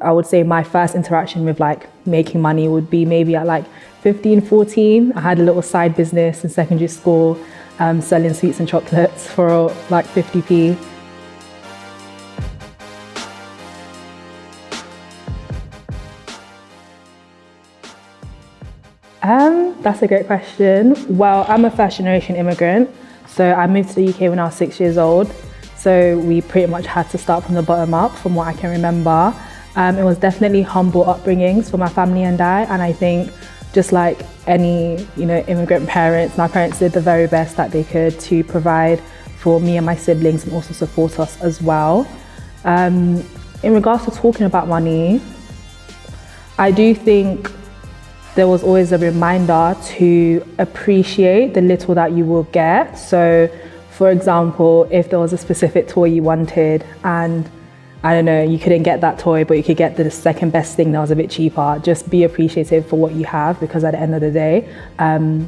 I would say my first interaction with like making money would be maybe at like 15, 14. I had a little side business in secondary school, selling sweets and chocolates for like 50p. That's a great question. Well, I'm a first generation immigrant. So I moved to the UK when I was 6 years old. So we pretty much had to start from the bottom up from what I can remember. It was definitely humble upbringings for my family and I. And I think just like any, immigrant parents, my parents did the very best that they could to provide for me and my siblings and also support us as well. In regards to talking about money, I do think there was always a reminder to appreciate the little that you will get. So, for example, if there was a specific toy you wanted and I don't know, you couldn't get that toy, but you could get the second best thing that was a bit cheaper, just be appreciative for what you have, because at the end of the day,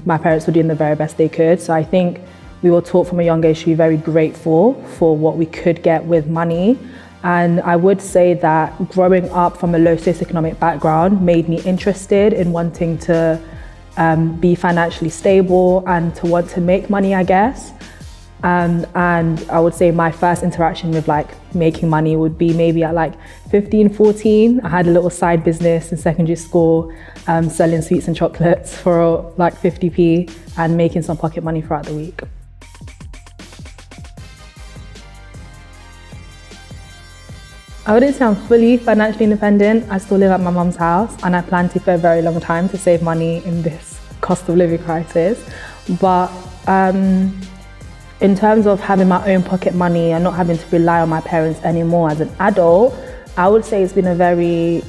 my parents were doing the very best they could. So I think we were taught from a young age to be very grateful for what we could get with money. And I would say that growing up from a low socioeconomic background made me interested in wanting to be financially stable and to want to make money, I guess. And I would say my first interaction with like making money would be maybe at like 15, 14. I had a little side business in secondary school, selling sweets and chocolates for like 50p and making some pocket money throughout the week. I wouldn't say I'm fully financially independent. I still live at my mum's house and I plan to for a very long time to save money in this cost of living crisis. But in terms of having my own pocket money and not having to rely on my parents anymore as an adult, I would say it's been a very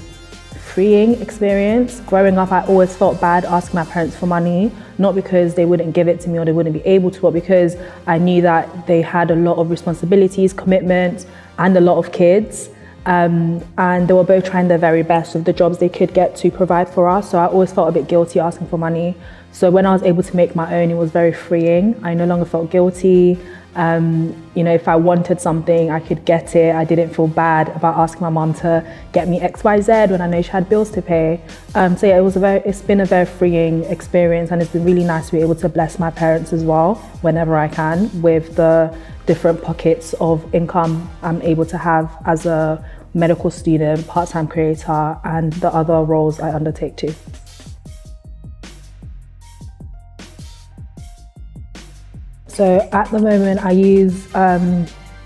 freeing experience. Growing up, I always felt bad asking my parents for money, not because they wouldn't give it to me or they wouldn't be able to, but because I knew that they had a lot of responsibilities, commitments, and a lot of kids. And they were both trying their very best with the jobs they could get to provide for us. So I always felt a bit guilty asking for money. So when I was able to make my own, it was very freeing. I no longer felt guilty. If I wanted something, I could get it. I didn't feel bad about asking my mom to get me X, Y, Z when I know she had bills to pay. So yeah, it's been a very freeing experience, and it's been really nice to be able to bless my parents as well whenever I can with the different pockets of income I'm able to have as a medical student, part-time creator, and the other roles I undertake too. So at the moment I use, I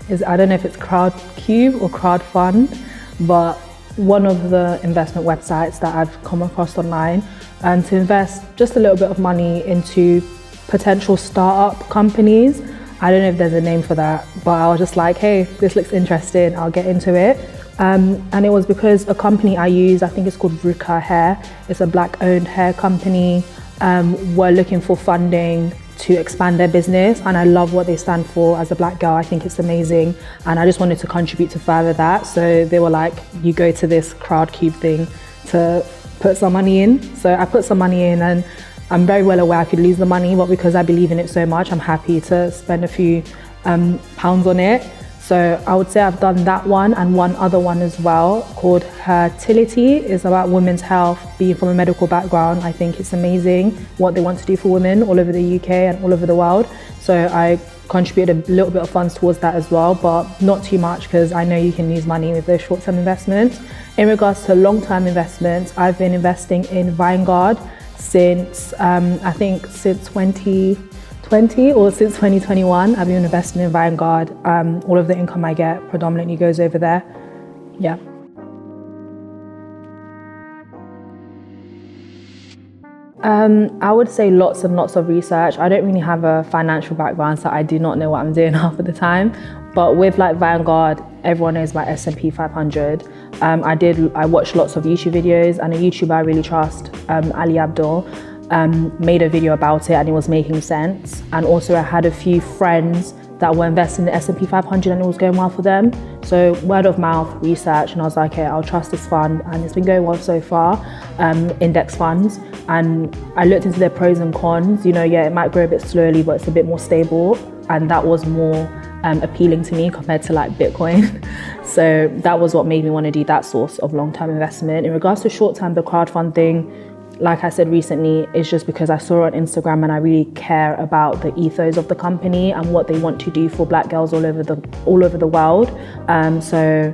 don't know if it's Crowdcube or Crowdfund, but one of the investment websites that I've come across online, to invest just a little bit of money into potential startup companies. I don't know if there's a name for that, but I was just like, hey, this looks interesting, I'll get into it. And it was because a company I use, I think it's called Ruka Hair, it's a Black-owned hair company, were looking for funding to expand their business, and I love what they stand for. As a Black girl, I think it's amazing, and I just wanted to contribute to further that. So they were like, you go to this Crowdcube thing to put some money in. So I put some money in, and I'm very well aware I could lose the money, but because I believe in it so much, I'm happy to spend a few pounds on it. So I would say I've done that one and one other one as well called Fertility. It's about women's health. Being from a medical background, I think it's amazing what they want to do for women all over the UK and all over the world. So I contributed a little bit of funds towards that as well, but not too much because I know you can lose money with those short-term investments. In regards to long-term investments, I've been investing in Vanguard since, I think since 2020 or since 2021, I've been investing in Vanguard. All of the income I get predominantly goes over there. Yeah. I would say lots and lots of research. I don't really have a financial background, so I do not know what I'm doing half of the time. But with like Vanguard, everyone knows about S&P 500. I watched lots of YouTube videos, and a YouTuber I really trust, Ali Abdul, made a video about it, and it was making sense. And also I had a few friends that were investing in the S&P 500 and it was going well for them. So word of mouth, research, and I was like, okay, I'll trust this fund, and it's been going well so far, index funds. And I looked into their pros and cons. You know, yeah, it might grow a bit slowly, but it's a bit more stable. And that was more appealing to me compared to like Bitcoin. So that was what made me want to do that source of long-term investment. In regards to short-term, the crowdfund thing, like I said recently, it's just because I saw it on Instagram and I really care about the ethos of the company and what they want to do for Black girls all over the world. So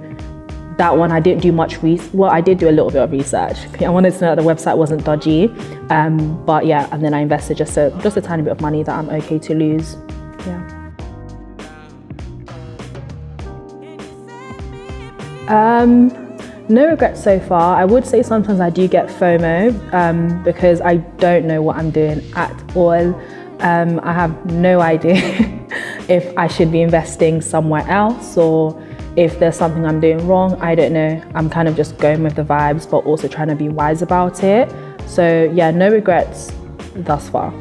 that one I didn't do much well, I did do a little bit of research. I wanted to know that the website wasn't dodgy, but yeah, and then I invested just a tiny bit of money that I'm okay to lose. Yeah. No regrets so far. I would say sometimes I do get FOMO because I don't know what I'm doing at all. I have no idea if I should be investing somewhere else or if there's something I'm doing wrong. I don't know. I'm kind of just going with the vibes, but also trying to be wise about it. So yeah, no regrets thus far.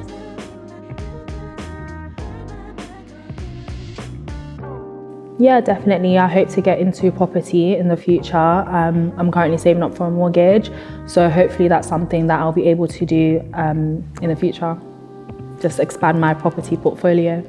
Yeah, definitely. I hope to get into property in the future. I'm currently saving up for a mortgage, so hopefully that's something that I'll be able to do in the future. Just expand my property portfolio.